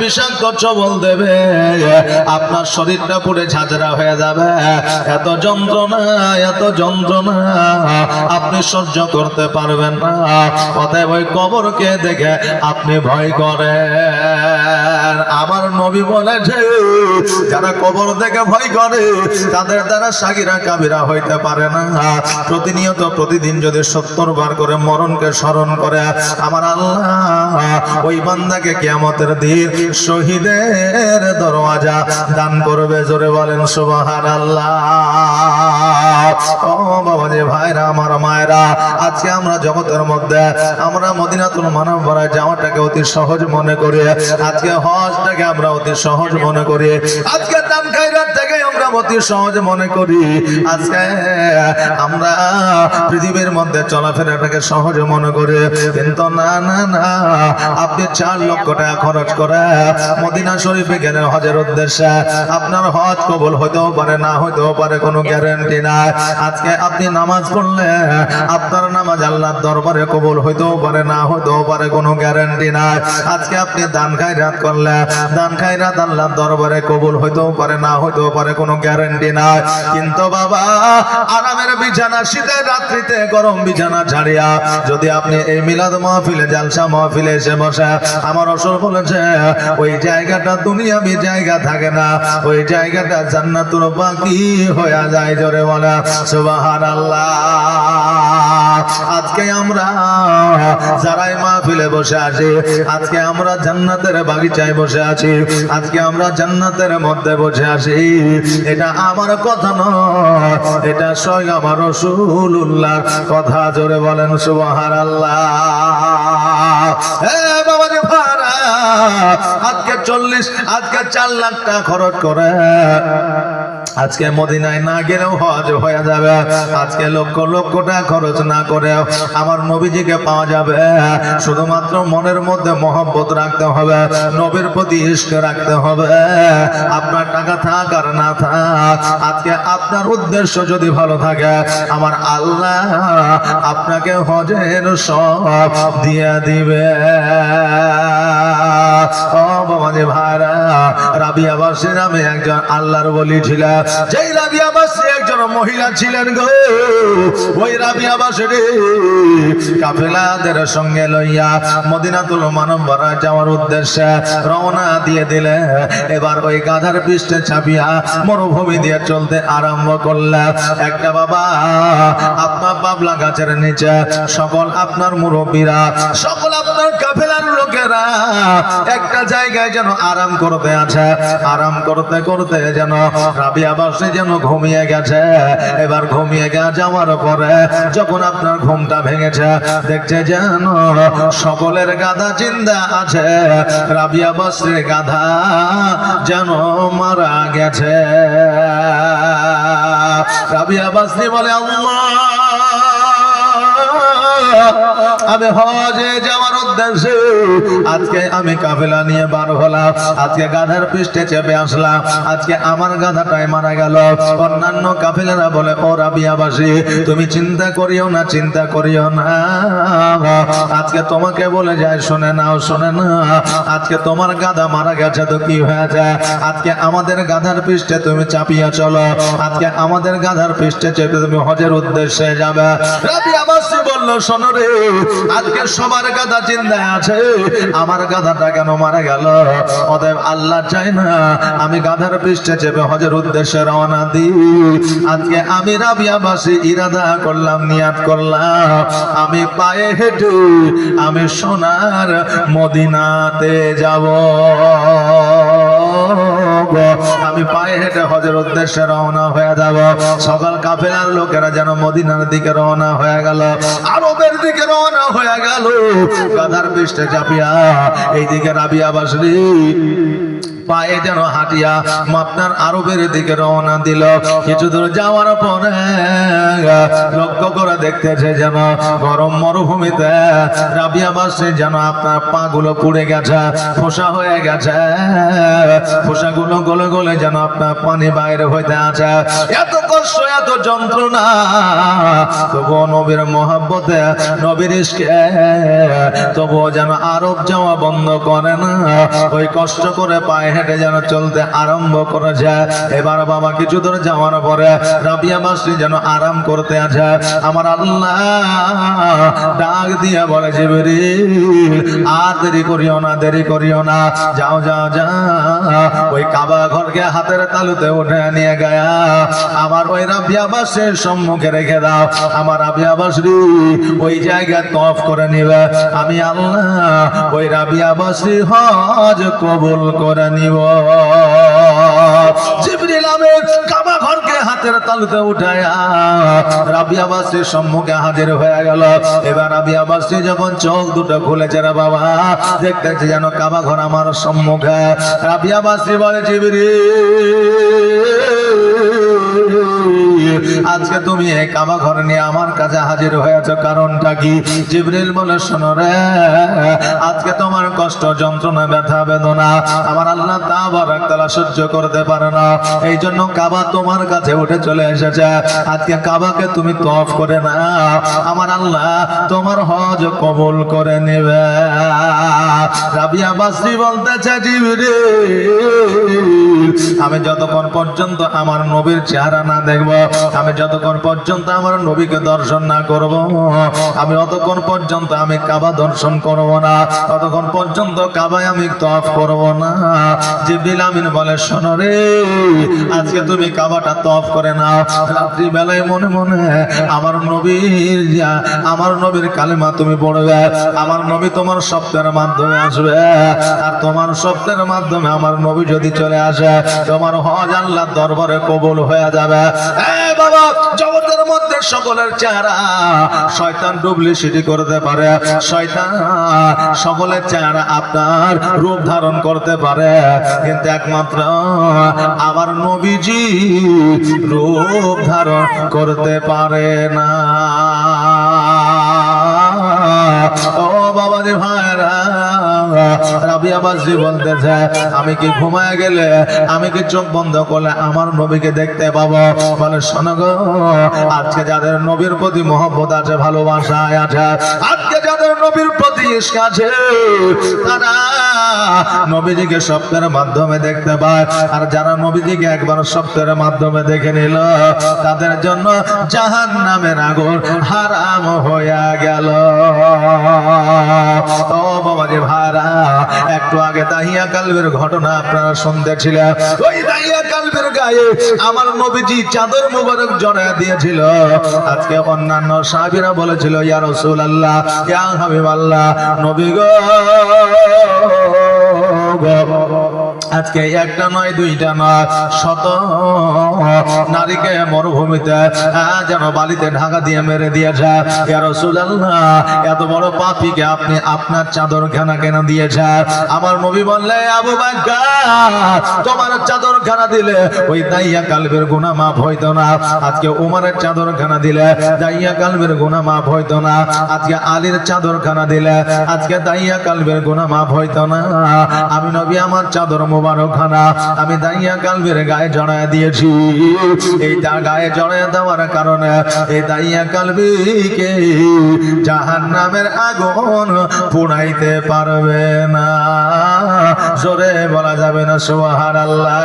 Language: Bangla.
বিষাক্ত ছোবল দেবে, আপনার শরীরটা পুরো ঝাঁঝরা হয়ে যাবে। এত যন্ত্রণা, এত যন্ত্রণা আপনি সহ্য করতে পারবেন না। অতএব ওই কবরকে দেখে আপনি ভয় করেন। আমার নবী বলেছে, যারা কবর দেখে ভয় করে তাদের দ্বারা সাগীরা কাবিরা হইতে পারে না। প্রতিনিয়ত প্রতিদিন যদি 70 বার করে মরণকে স্মরণ করে, আমার আল্লাহ ওই বান্দাকে কিয়ামতের দিন শহীদের দরওয়াজা দান করবে। জোরে বলেন সুবহানাল্লাহ। ও বাবাজি, ভাইরা, আমার মায়েরা, আজকে আমরা জগতের মধ্যে আমরা মদিনাতুল মুনাওয়ারায় যাওয়াটাকে অতি সহজ মনে করি। আজকে হজটাকে আমরা অতি সহজ মনে করি। আজকে দান খায়রাত থেকে আমরা অতি সহজ মনে করি। আজকে আমরা পৃথিবীর মধ্যে চলাফেরাটাকে সহজ মনে করি। কিন্তু না না না, আপনি 4 লক্ষ টাকা খরচ করে মদিনা শরীফে গেলেন হজের উদ্দেশ্যে। আপনার হজ কবুল হতেও পারে, না হতেও পারে, কোনো গ্যারান্টি নাই। আজকে আপনি নামাজ পড়লে আপনার নামাজ আল্লাহর দরবারে কবুল হইতেও পারে, না হইতেও পারে, কোনো গ্যারান্টি নাই। আজকে আপনি দান খায়রাত করলে দান খায়রাত আল্লাহর দরবারে কবুল হইতেও পারে, না হইতেও পারে, কোনো গ্যারান্টি নাই। কিন্তু বাবা, আরামের বিছানা, শীতের রাত্রিতে গরম বিছানা ছাড়িয়া যদি আপনি এই মিলাদ মাহফিলে, জালসা মাহফিলে এসে বসে, আমার রাসূল বলেছে ওই জায়গাটা দুনিয়াবি জায়গা থাকে না, ওই জায়গাটা জান্নাতুল বাকি হয়ে যায়। জোরে বলা সুবহানাল্লাহ। আজকে আমরা যারাই মাহফিলে বসে আছি, আজকে আমরা জান্নাতের বাগিচায় বসে আছি, আজকে আমরা জান্নাতের মধ্যে বসে আছি। এটা আমার কথা নয়, এটা স্বয়ং আমার রাসূলুল্লাহর কথা। জোরে বলেন সুবহানাল্লাহ। হে বাবা রে ভাড়া, আজকে 4 লাখ টাকা খরচ করে আজকে মদিনায় না গেলেও হজ হয়ে যাবে। আজকে লক্ষ লক্ষ টাকা খরচ না করে আমার নবীজিকে পাওয়া যাবে। শুধুমাত্র মনের মধ্যে মহব্বত রাখতে হবে, নবীর প্রতি ইশক রাখতে হবে। আপনার টাকা থাক আর না থাক, আজকে আপনার উদ্দেশ্য যদি ভালো থাকে, আমার আল্লাহ আপনাকে হজের সব দিয়ে দিবে। ও বাবাজি ভাইরা, রাবিয়া বাসী নামে একজন আল্লাহর ওলি ছিল। যেই রাবিয়া বাসী একজন মহিলা ছিলেন গো, ওই রাবিয়া বাসী কাফেলাদের সঙ্গে লইয়া মদিনাতুল মুনাওয়ারায় যাওয়ার উদ্দেশ্যে রওনা দিয়ে দিলে। এবার ওই গাধার পৃষ্ঠে চাপিয়া মরুভূমি দিয়ে চলতে আরম্ভ করলে। একটা বাবা, আপনার বাবলা গাছের নিচে সকল আপনার মুরব্বীরা, সকল আপনার কাফেলার লোকেরা একটা জায়গায় যেন আরাম করতে আছে। আরাম করতে করতে যেন রাবিয়া বাসী যেন ঘুমিয়ে গেছে। এবার ঘুমিয়ে যাওয়ার পরে যখন আপনার ঘুমটা ভেঙেছে, দেখছে যেন সকলের গাধা জিন্দা আছে, রাবিয়া বাসীর গাধা যেন মারা গেছে। রাবিয়া বাসী বলে, আল্লাহ, আমি হজে যাওয়ার উদ্দেশ্যে আজকে আমি কাফেলা নিয়ে বার হলাম, আজকে গাধার পৃষ্ঠে চেপে আসলাম, আজকে আমার গাধাটাই মারা গেল। অন্যান্য কাফেলারা বলে, ও রাবিয়াবাসী, তুমি চিন্তা করিও না, চিন্তা করিও না, আজকে তোমাকে বলে যায়, শুনে নাও, শুনে না, আজকে তোমার গাধা মারা গেছে তো কি হয়েছে, আজকে আমাদের গাধার পৃষ্ঠে তুমি চাপিয়ে চলো, আজকে আমাদের গাধার পৃষ্ঠে চেপে তুমি হজের উদ্দেশ্যে যাবে। রাবিয়াবাসী বলল, শোনো রে, আজকে সবার গাধা চিন্তায় আছে, আমার গাধাটা কেন মারা গেল? অতএব আল্লাহ চাই না আমি গাধার পৃষ্ঠে চেপে হজের উদ্দেশ্যে রওনা দিই। আজকে আমি রাবিয়াবাসী ইরাদা করলাম, নিয়াত করলাম, আমি পায়ে হেঁটে আমি সোনার মদিনাতে যাব। আমি পায়ে হেঁটে হজের উদ্দেশ্যে রওনা হয়ে যাব। সকল কাফেলার লোকেরা যেন মদিনার দিকে রওনা হয়ে গেল, আরবের দিকে রওনা হয়ে গেল। গাধার পৃষ্ঠে চাপিয়া এইদিকে রাবিয়াবাসী পায়ে যেন হাঁটিয়া আপনার আরবের দিকে রওনা দিল। কিছু দূর যাওয়ার পরে লক্ষ্য করে দেখতেছে যেন গরম মরুভূমিতে রাবিয়াবাসী যেন আপনার পা গুলো পুড়ে গেছে, ফোসা হয়ে গেছে, ফোসা গুলো গলে গলে যেন আপনার পানি বাইরে হইতে আছে। এত কষ্ট, যত যন্ত্রণা, তবুও নবীর মহব্বতে নবীর ইশকে তবুও যেন আরব যাওয়া বন্ধ করে না। ওই কষ্ট করে পায়ে হেঁটে যেন চলতে আরম্ভ করেছে। এবার বাবা কিছু দূর যাওয়ার পরে রাবিয়া মাসরি যেন আরাম করতে আছে। আমার আল্লাহ ডাক দিয়ে বলে, জিবরিল আর দেরি করিও না, দেরি করিও না, যাও যাও যাও, ওই কাবা ঘরকে হাতের তালুতে উঠে নিয়ে গায়া আমার ওই রাবিয়া মাসরির সম্মুখে রেখে দাও। আমার রাবিয়া মাসরি ওই জায়গায় তওয়াফ করে নিবে। আমি আল্লাহ ওই রাবিয়া মাসরি হজ কবুল করে নিব। জিবরিল আমিন কাবা ঘরকে হাতের তালুতে উঠায়া রাবিয়া মাসরির সম্মুখে হাজির হয়ে গেল। এবার রাবিয়া মাসরি যখন চোখ দুটো খুলেছে রে বাবা, দেখতেছে যেন কাবা ঘর আমার সম্মুখে। রাবিয়া মাসরি বলে, জিবরিল আজকে তুমি এই কাবা ঘর নিয়ে আমার কাছে হাজির হয়েছো, কারণটা কি? জিবরিল বলে, শোনো রে, আজকে তোমার কষ্ট যন্ত্রণা ব্যথা বেদনা আমার আল্লাহ তাবারক তাআলা সহ্য করতে পারে না, এই জন্য কাবা তোমার কাছে উঠে চলে এসেছে। আজকে কাবাকে তুমি তওয়াফ করে না, আমার আল্লাহ তোমার হজ কবুল করে নেবে। রাবিয়া মাসরি বলতেছে, জিবরিল আমি যতক্ষণ পর্যন্ত আমার নবীর চেহারা না দেখব, আমি যতক্ষণ পর্যন্ত আমার নবীকে দর্শন না করব, আমি অতক্ষণ পর্যন্ত আমি কাবা দর্শন করব না, ততক্ষণ পর্যন্ত কাবায় আমি তওয়াফ করব না। জিবরিল আমিন বলে, শোনো রে, আজকে তুমি কাবাটা তওয়াফ করে নাও। রাত্রি বেলায় মনে মনে আমার নবীর কালেমা তুমি পড়বে, আমার নবী তোমার শব্দের মাধ্যমে আসবে, আর তোমার শব্দের মাধ্যমে আমার নবী যদি চলে আসে, তোমার হজ আল্লাহর দরবারে কবুল হয়ে যাবে। বাবা, জগতের মধ্যে সকলের চেহারা শয়তান ডুপ্লিসিটি করতে পারে, শয়তান সকলের চেহারা আপনার রূপ ধারণ করতে পারে, কিন্তু একমাত্র আমার নবীজি রূপ ধারণ করতে পারে না। ও বাবাজি ভাইরা, রাবিয়া মাসরি বলতেছে, আমি কি ঘুমায় গেলে, আমি কি চোখ বন্ধ করলে আমার নবীকে দেখতে পাবো? বলে, শোনো গো, আজকে যাদের নবীর প্রতি মহব্বত আছে, ভালোবাসা আছে, আজকে যাদের নবীর প্রতি ইশক আছে, তারা নবীজিকে স্বপ্নের মাধ্যমে দেখতে পায়। আর যারা নবীজিকে একবার স্বপ্নের মাধ্যমে দেখে নিল, তাদের জন্য জাহান্নামের আগুন হারাম হয়ে গেল। ও বাবাজি ভাইরা, একটু আগে দাহিয়া কালবের ঘটনা আপনারা শুনতেছিলেন। ওই দাহিয়া কালবের গায়ে আমার নবীজি চাদর মুবারক জড়ায় দিয়েছিল। আজকে অন্যান্য সাহাবীরা বলেছিল, ইয়া রাসূলুল্লাহ, ইয়া হাবিবাল্লাহ, নবী গো, আজকে একটা নয়, দুইটা নয়, শত নারীকে মরুভূমিতে যেন বালিতে ঢাকা দিয়ে মেরে দিয়েছে। ইয়া রাসূলুল্লাহ, এত বড় পাপীকে আপনি আপনার চাদর খানা কেন দিয়েছেন? আমার নবী বললে, আবু বকর, তোমার চাদর খানা দিলে ওই দাইয়া কালবের গুনাহ মাফ হইতো না। আজকে উমরের চাদর খানা দিলে দাইয়া কালবের গুনাহ মাফ হইতো না। আজকে আলীর চাদর খানা দিলে আজকে দাইয়া কালবের গুনাহ মাফ হইতো না। আমি নবী আমার চাদর মুবারক খানা আমি দাইয়া কালবের গায়ে জড়ায় দিয়েছি। এই গায়ে জড়ায় দেওয়ার কারণে এই দাইয়া কালবিকে জাহান্নামের আগুন পুড়াইতে পারবে না। জোরে বলা যাবে না সুবহানাল্লাহ।